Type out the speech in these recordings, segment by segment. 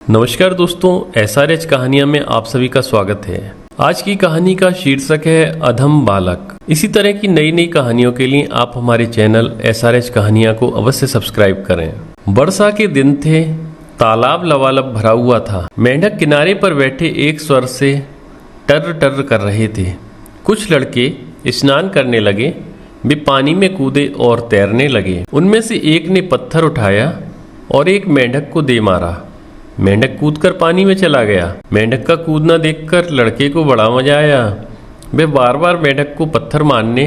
नमस्कार दोस्तों, SRH कहानियां में आप सभी का स्वागत है। आज की कहानी का शीर्षक है अधम बालक। इसी तरह की नई नई कहानियों के लिए आप हमारे चैनल SRH कहानियां को अवश्य सब्सक्राइब करें। वर्षा के दिन थे, तालाब लबालब भरा हुआ था। मेंढक किनारे पर बैठे एक स्वर से टर टर कर रहे थे। कुछ लड़के स्नान करने लगे, वे पानी में कूदे और तैरने लगे। उनमें से एक ने पत्थर उठाया और एक मेंढक को दे मारा। मेंढक कूदकर पानी में चला गया। मेंढक का कूदना देखकर लड़के को बड़ा मजा आया। वह बार बार मेंढक को पत्थर मारने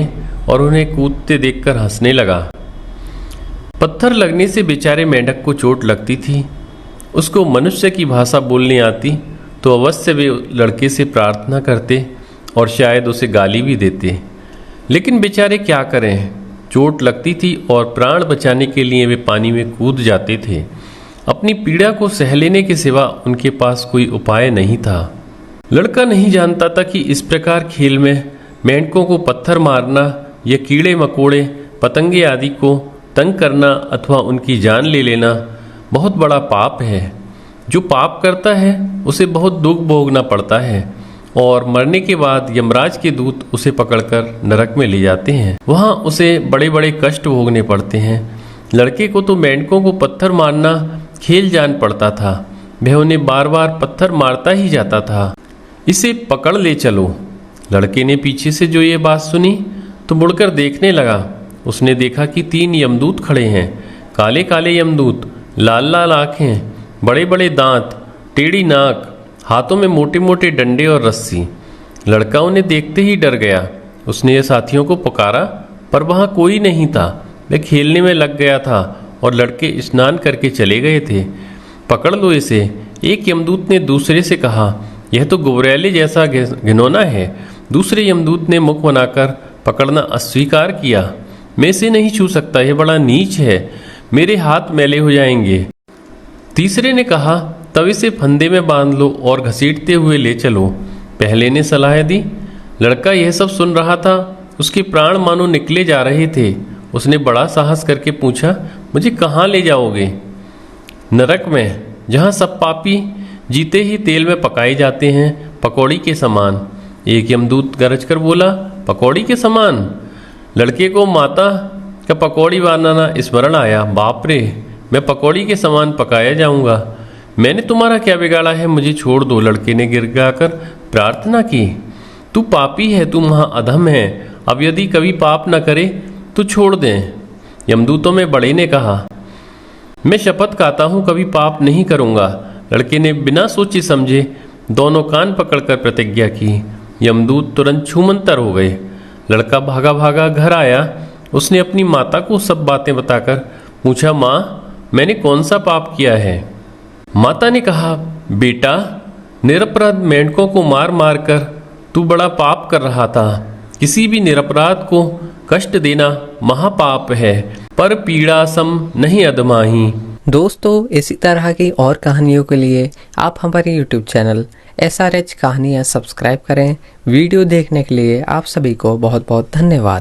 और उन्हें कूदते देखकर हंसने लगा। पत्थर लगने से बेचारे मेंढक को चोट लगती थी। उसको मनुष्य की भाषा बोलने आती तो अवश्य वे लड़के से प्रार्थना करते और शायद उसे गाली भी देते, लेकिन बेचारे क्या करें, चोट लगती थी और प्राण बचाने के लिए वे पानी में कूद जाते थे। अपनी पीड़ा को सह लेने के सिवा उनके पास कोई उपाय नहीं था। लड़का नहीं जानता था कि इस प्रकार खेल में मेंढकों को पत्थर मारना या कीड़े मकोड़े पतंगे आदि को तंग करना अथवा उनकी जान ले लेना बहुत बड़ा पाप है। जो पाप करता है उसे बहुत दुख भोगना पड़ता है और मरने के बाद यमराज के दूत उसे पकड़कर नरक में ले जाते हैं। वहाँ उसे बड़े बड़े कष्ट भोगने पड़ते हैं। लड़के को तो मेंढकों को पत्थर मारना खेल जान पड़ता था। वह उन्हें बार बार पत्थर मारता ही जाता था। इसे पकड़ ले चलो। लड़के ने पीछे से जो ये बात सुनी तो मुड़कर देखने लगा। उसने देखा कि 3 यमदूत खड़े हैं। काले काले यमदूत, लाल लाल आंखें, बड़े बड़े दांत, टेढ़ी नाक, हाथों में मोटे मोटे डंडे और रस्सी। लड़का उन्हें देखते ही डर गया। उसने ये साथियों को पुकारा, पर वहाँ कोई नहीं था। वह खेलने में लग गया था और लड़के स्नान करके चले गए थे। पकड़ लो इसे, एक यमदूत ने दूसरे से कहा। यह तो गुबरैले जैसा घिनौना है। दूसरे यमदूत ने मुख बनाकर पकड़ना अस्वीकार किया। मैं इसे नहीं छू सकता, यह बड़ा नीच है, मेरे हाथ मैले हो जाएंगे। तीसरे ने कहा, तब इसे फंदे में बांध लो और घसीटते हुए ले चलो। पहले ने सलाह दी। लड़का यह सब सुन रहा था। उसके प्राण मानो निकले जा रहे थे। उसने बड़ा साहस करके पूछा, मुझे कहाँ ले जाओगे? नरक में, जहाँ सब पापी जीते ही तेल में पकाए जाते हैं, पकौड़ी के समान। एक यमदूत गरज कर बोला, पकौड़ी के समान? लड़के को माता का पकौड़ी बनाना स्मरण आया। बाप रे, मैं पकौड़ी के समान पकाया जाऊंगा। मैंने तुम्हारा क्या बिगाड़ा है, मुझे छोड़ दो। लड़के ने गिड़गिड़ाकर प्रार्थना की। तू पापी है, तू महाअधम है। अब यदि कभी पाप न करे तो छोड़ दें। यमदूतों में बड़े ने कहा, मैं शपथ खाता हूं कभी पाप नहीं करूंगा। लड़के ने बिना सोचे समझे दोनों कान पकड़कर प्रतिज्ञा की। यमदूत तुरंत छूमंतर हो गए। लड़का भागा भागा घर आया। उसने अपनी माता को सब बातें बताकर पूछा, माँ, मैंने कौन सा पाप किया है? माता ने कहा, बेटा, निरपराध मेंढकों को मार मार कर तू बड़ा पाप कर रहा था। किसी भी निरपराध को कष्ट देना महापाप है, पर पीड़ा सम नहीं अधमाही। दोस्तों, इसी तरह की और कहानियों के लिए आप हमारे YouTube चैनल SRH कहानियाँ सब्सक्राइब करें। वीडियो देखने के लिए आप सभी को बहुत बहुत धन्यवाद।